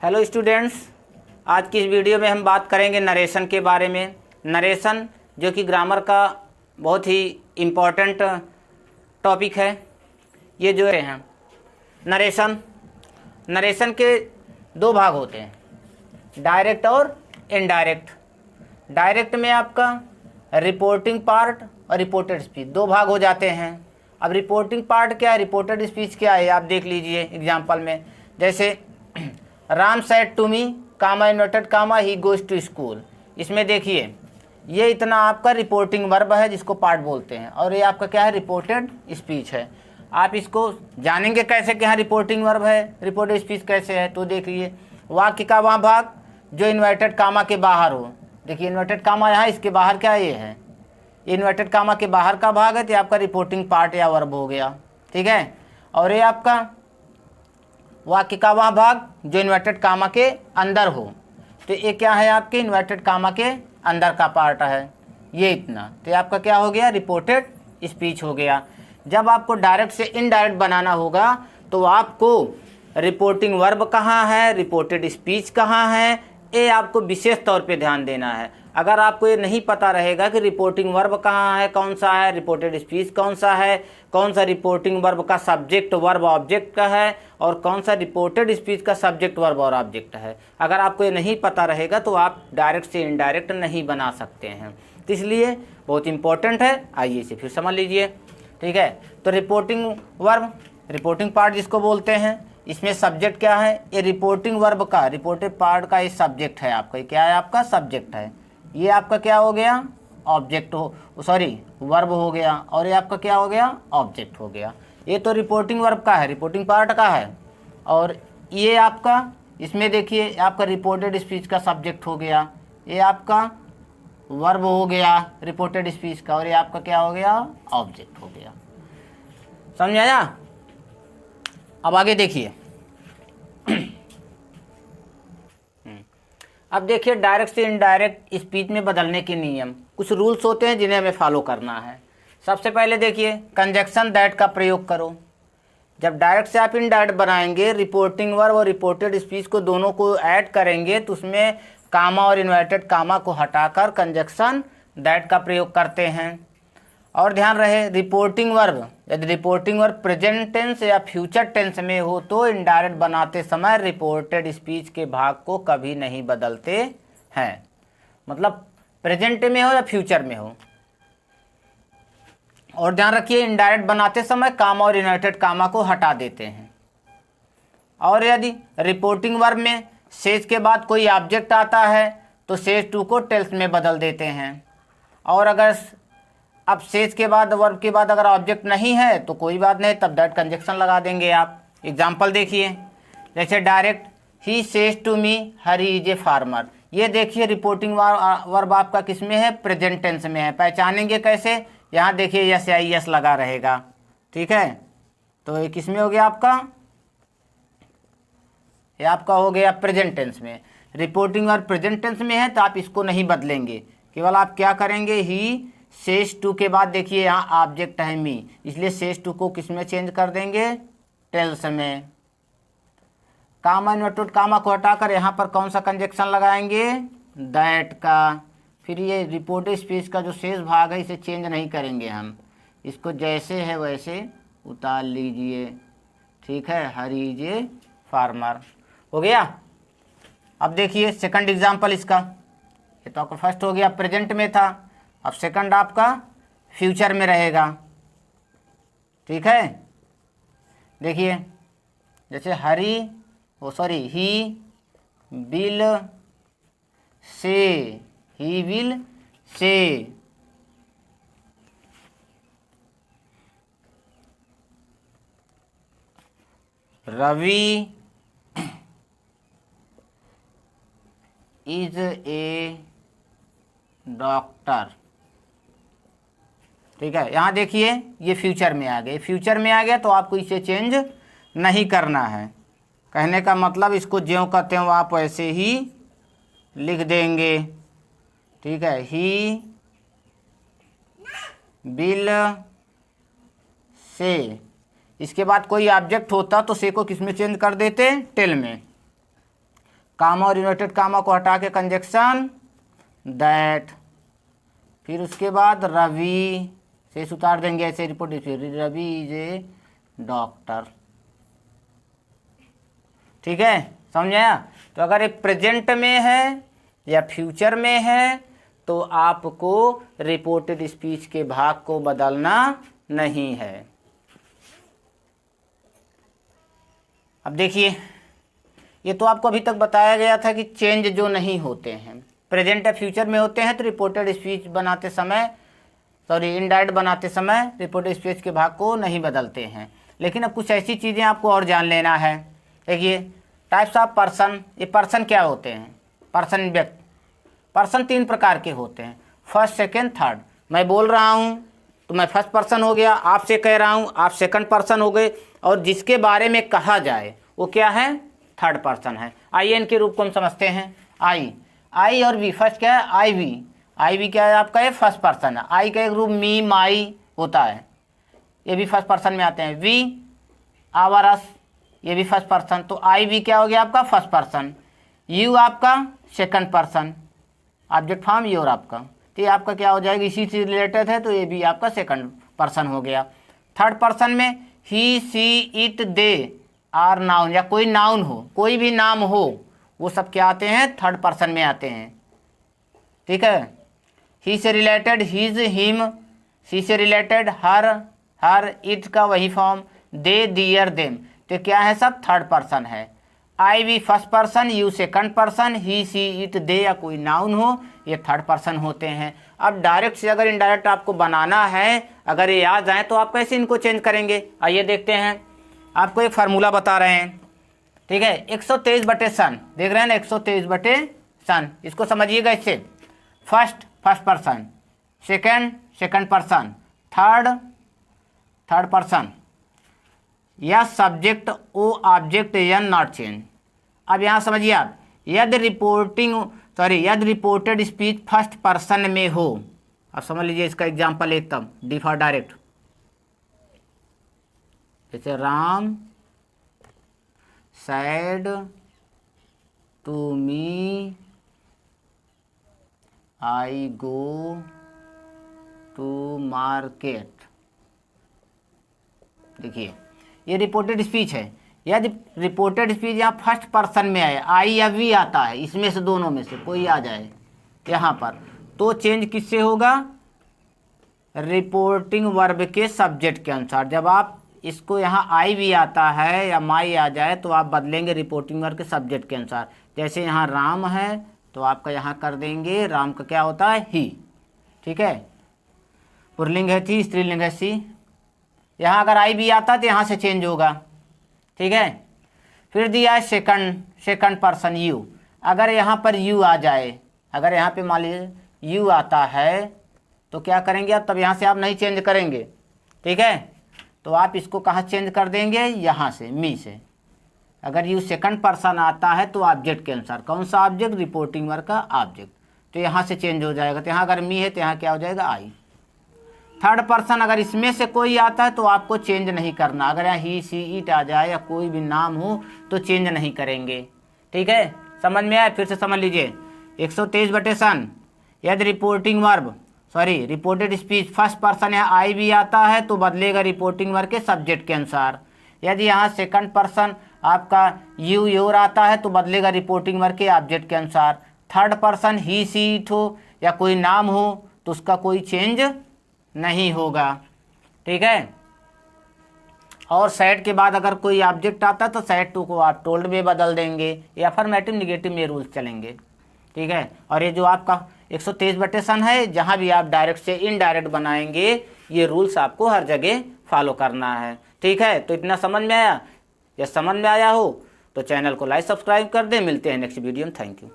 Hello students, आज की इस वीडियो में हम बात करेंगे नरेशन के बारे में। नरेशन जो कि ग्रामर का बहुत ही इम्पोर्टेंट टॉपिक है। ये जो है नरेशन के दो भाग होते हैं, डायरेक्ट और इनडायरेक्ट। डायरेक्ट में आपका रिपोर्टिंग पार्ट और रिपोर्टेड स्पीच दो भाग हो जाते हैं। अब रिपोर्टिंग पार्ट क्या है, रिपोर्टेड स्पीच क्या है, आप देख लीजिए एग्जाम्पल में। जैसे Ram said to me comma inverted comma he goes to school. इसमें देखिए ये इतना आपका रिपोर्टिंग वर्ब है जिसको पार्ट बोलते हैं, और ये आपका क्या है, रिपोर्टेड स्पीच है। आप इसको जानेंगे कैसे कि हाँ रिपोर्टिंग वर्ब है, रिपोर्टेड स्पीच कैसे है, तो देखिए वाक्य का वह भाग जो इन्वर्टेड कामा के बाहर हो। देखिए इन्वर्टेड कामा यहाँ, इसके बाहर क्या ये है, इन्वर्टेड कामा के बाहर का भाग है, तो आपका रिपोर्टिंग पार्ट या वर्ब हो गया। ठीक है, और ये आपका वाक्य का वह भाग जो इन्वर्टेड कामा के अंदर हो, तो ये क्या है, आपके इन्वर्टेड कामा के अंदर का पार्ट है, ये इतना। तो ये आपका क्या हो गया, रिपोर्टेड स्पीच हो गया। जब आपको डायरेक्ट से इनडायरेक्ट बनाना होगा तो आपको रिपोर्टिंग वर्ब कहाँ है, रिपोर्टेड स्पीच कहाँ है, ये आपको विशेष तौर पे ध्यान देना है। अगर आपको ये नहीं पता रहेगा कि रिपोर्टिंग वर्ब कहाँ है, कौन सा है, रिपोर्टेड स्पीच कौन सा है, कौन सा रिपोर्टिंग वर्ब का सब्जेक्ट वर्ब ऑब्जेक्ट का है, और कौन सा रिपोर्टेड स्पीच का सब्जेक्ट वर्ब और ऑब्जेक्ट है, अगर आपको ये नहीं पता रहेगा तो आप डायरेक्ट से इनडायरेक्ट नहीं बना सकते हैं। तो इसलिए बहुत इंपॉर्टेंट है, आइए इसे फिर समझ लीजिए। ठीक है, तो रिपोर्टिंग वर्ब, रिपोर्टिंग पार्ट जिसको बोलते हैं, इसमें सब्जेक्ट क्या है, ये रिपोर्टिंग वर्ब का, रिपोर्टेड पार्ट का ये सब्जेक्ट है आपका, ये क्या है, आपका सब्जेक्ट है। ये आपका क्या हो गया, ऑब्जेक्ट हो, सॉरी वर्ब हो गया, और ये आपका क्या हो गया, ऑब्जेक्ट हो गया। ये तो रिपोर्टिंग वर्ब का है, रिपोर्टिंग पार्ट का है। और ये आपका, इसमें देखिए आपका रिपोर्टेड स्पीच का सब्जेक्ट हो गया, ये आपका वर्ब हो गया रिपोर्टेड स्पीच का, और ये आपका क्या हो गया, ऑब्जेक्ट हो गया। समझ आया? अब आगे देखिए। अब देखिए डायरेक्ट से इनडायरेक्ट स्पीच में बदलने के नियम, कुछ रूल्स होते हैं जिन्हें हमें फॉलो करना है। सबसे पहले देखिए कंजक्शन दैट का प्रयोग करो। जब डायरेक्ट से आप इनडायरेक्ट बनाएंगे, रिपोर्टिंग वर्ब और रिपोर्टेड स्पीच को दोनों को ऐड करेंगे, तो उसमें कामा और इन्वर्टेड कामा को हटाकर कंजक्शन दैट का प्रयोग करते हैं। और ध्यान रहे, रिपोर्टिंग वर्ब यदि रिपोर्टिंग वर्ब प्रेजेंट टेंस या फ्यूचर टेंस में हो तो इनडायरेक्ट बनाते समय रिपोर्टेड स्पीच के भाग को कभी नहीं बदलते हैं, मतलब प्रेजेंट में हो या फ्यूचर में हो। और ध्यान रखिए इनडायरेक्ट बनाते समय कामा और इन्वर्टेड कामा को हटा देते हैं। और यदि रिपोर्टिंग वर्ब में सेज के बाद कोई ऑब्जेक्ट आता है तो सेज टू को टेल्स में बदल देते हैं। और अगर अब सेज के बाद, वर्ब के बाद अगर ऑब्जेक्ट नहीं है तो कोई बात नहीं, तब दैट कंजक्शन लगा देंगे आप। एग्जाम्पल देखिए, जैसे direct he says to me Hari is a farmer. ये देखिए रिपोर्टिंग वर्ब आपका किस में है, प्रेजेंट टेंस में है। पहचानेंगे कैसे, यहाँ देखिए यस या यस लगा रहेगा। ठीक है, तो ये किस में हो गया आपका, ये आपका हो गया प्रेजेंट टेंस में। रिपोर्टिंग वर्ब प्रेजेंट टेंस में है तो आप इसको नहीं बदलेंगे, केवल आप क्या करेंगे, ही सेज टू के बाद देखिए यहाँ ऑब्जेक्ट है मी, इसलिए सेज टू को किस में चेंज कर देंगे, टेल्स में। कामा इन्वर्टेड कामा को हटाकर यहाँ पर कौन सा कंजक्शन लगाएंगे, दैट का। फिर ये रिपोर्टेड स्पीच का जो शेष भाग है इसे चेंज नहीं करेंगे हम, इसको जैसे है वैसे उतार लीजिए। ठीक है, हरी इज ए फार्मर हो गया। अब देखिए सेकंड एग्जाम्पल इसका, ये तो आपका फर्स्ट हो गया प्रेजेंट में था, अब सेकंड आपका फ्यूचर में रहेगा। ठीक है, देखिए जैसे हरी ही विल से, he will say. Ravi is a doctor. ठीक है, यहाँ देखिए ये फ्यूचर में आ गए, फ्यूचर में आ गया तो आपको इसे चेंज नहीं करना है। कहने का मतलब इसको ज्यों का त्यों आप वैसे ही लिख देंगे। ठीक है, ही विल से, इसके बाद कोई ऑब्जेक्ट होता तो से को किस में चेंज कर देते, टेल में। कामा और इन्वर्टेड कामा को हटा के कंजक्शन दैट, फिर उसके बाद रवि से उतार देंगे ऐसे report, Ravi is a doctor. ठीक है, समझ आया। तो अगर ये प्रेजेंट में है या फ्यूचर में है तो आपको रिपोर्टेड स्पीच के भाग को बदलना नहीं है। अब देखिए, ये तो आपको अभी तक बताया गया था कि चेंज जो नहीं होते हैं, प्रेजेंट या फ्यूचर में होते हैं तो रिपोर्टेड स्पीच बनाते समय, इनडायरेक्ट बनाते समय रिपोर्टेड स्पीच के भाग को नहीं बदलते हैं। लेकिन अब कुछ ऐसी चीज़ें आपको और जान लेना है। देखिए, टाइप्स ऑफ पर्सन, ये पर्सन क्या होते हैं? पर्सन व्यक्ति, पर्सन 3 प्रकार के होते हैं, फर्स्ट, सेकेंड, थर्ड। मैं बोल रहा हूँ तो मैं फर्स्ट पर्सन हो गया, आपसे कह रहा हूँ आप सेकंड पर्सन हो गए, और जिसके बारे में कहा जाए वो क्या है? थर्ड पर्सन है। आइए इनके रूप को हम समझते हैं। आई और वी, फर्स्ट क्या है? आई वी क्या है आपका? ये फर्स्ट पर्सन है। आई का एक रूप मी, माई होता है, ये भी फर्स्ट पर्सन में आते हैं। वी, आवर, अस, ये भी फर्स्ट पर्सन। तो आई वी क्या हो गया आपका? First person. यू आपका second person, object form your आपका, तो ये आपका क्या हो जाएगा? इसी से रिलेटेड है तो ये भी आपका सेकंड पर्सन हो गया। थर्ड पर्सन में ही, she, it, they are noun, या कोई नाउन हो, कोई भी नाम हो, वो सब क्या आते हैं? थर्ड पर्सन में आते हैं। ठीक है, ही से रिलेटेड हिज, हिम, सी से रिलेटेड हर, इट का वही फॉर्म, दे, दियर, देम, तो क्या है? सब थर्ड पर्सन है। I we first person, you second person, he, she, it, they या कोई नाउन हो, ये थर्ड पर्सन होते हैं। अब डायरेक्ट से अगर इनडायरेक्ट आपको बनाना है, अगर ये आ जाए तो आप कैसे इनको चेंज करेंगे? आइए देखते हैं। आपको एक फार्मूला बता रहे हैं। ठीक है, 123/सन, देख रहे हैं ना, 123/सन, इसको समझिएगा इससे। First person, second person, third person, या सब्जेक्ट ओ ऑब्जेक्ट एन नॉट चेंज। अब यहाँ समझिए आप, यदि रिपोर्टेड स्पीच फर्स्ट पर्सन में हो, अब समझ लीजिए इसका एग्जांपल एकदम डी फॉर डायरेक्ट, जैसे Ram said to me I go to market। देखिए, ये रिपोर्टेड स्पीच है। यदि रिपोर्टेड स्पीच यहाँ फर्स्ट पर्सन में आए, आई या वी आता है, इसमें से दोनों में से कोई आ जाए यहाँ पर, तो चेंज किससे होगा? रिपोर्टिंग वर्ब के सब्जेक्ट के अनुसार। जब आप इसको यहाँ आई भी आता है या माई आ जाए तो आप बदलेंगे रिपोर्टिंग वर्ब के सब्जेक्ट के अनुसार। जैसे यहाँ राम है तो आपका यहाँ कर देंगे, राम का क्या होता है? ही। ठीक है, पुल्लिंग है थी, स्त्रीलिंग है सी। यहाँ अगर आई भी आता तो यहाँ से चेंज होगा। ठीक है, फिर दिया है सेकंड पर्सन यू। अगर यहाँ पर यू आ जाए, अगर यहाँ पे मान लीजिए यू आता है तो क्या करेंगे आप? तब यहाँ से आप नहीं चेंज करेंगे। ठीक है, तो आप इसको कहाँ चेंज कर देंगे? यहाँ से, मी से। अगर यू सेकंड पर्सन आता है तो ऑब्जेक्ट के अनुसार, कौन सा ऑब्जेक्ट? रिपोर्टिंग वर्ब का ऑब्जेक्ट, तो यहाँ से चेंज हो जाएगा। तो यहाँ अगर मी है तो यहाँ क्या हो जाएगा? आई। थर्ड पर्सन अगर इसमें से कोई आता है तो आपको चेंज नहीं करना। अगर यहाँ ही, सी, इट आ जाए या कोई भी नाम हो तो चेंज नहीं करेंगे। ठीक है, समझ में आया? फिर से समझ लीजिए, 123/सन, यदि रिपोर्टेड स्पीच फर्स्ट पर्सन यहाँ आई भी आता है तो बदलेगा रिपोर्टिंग वर्ब के सब्जेक्ट के अनुसार। यदि यहाँ सेकंड पर्सन आपका यू, योर आता है तो बदलेगा रिपोर्टिंग वर्ब के ऑब्जेक्ट के अनुसार। Third person he, she, it हो या कोई नाम हो तो उसका कोई चेंज नहीं होगा। ठीक है, और सेड के बाद अगर कोई ऑब्जेक्ट आता है तो सेड टू को आप टोल्ड में बदल देंगे, या अफर्मेटिव निगेटिव में रूल्स चलेंगे। ठीक है, और ये जो आपका 123/सन है, जहाँ भी आप डायरेक्ट से इनडायरेक्ट बनाएंगे ये रूल्स आपको हर जगह फॉलो करना है। ठीक है, तो इतना समझ में आया? या समझ में आया हो तो चैनल को लाइक सब्सक्राइब कर दें। मिलते हैं नेक्स्ट वीडियो में। Thank you.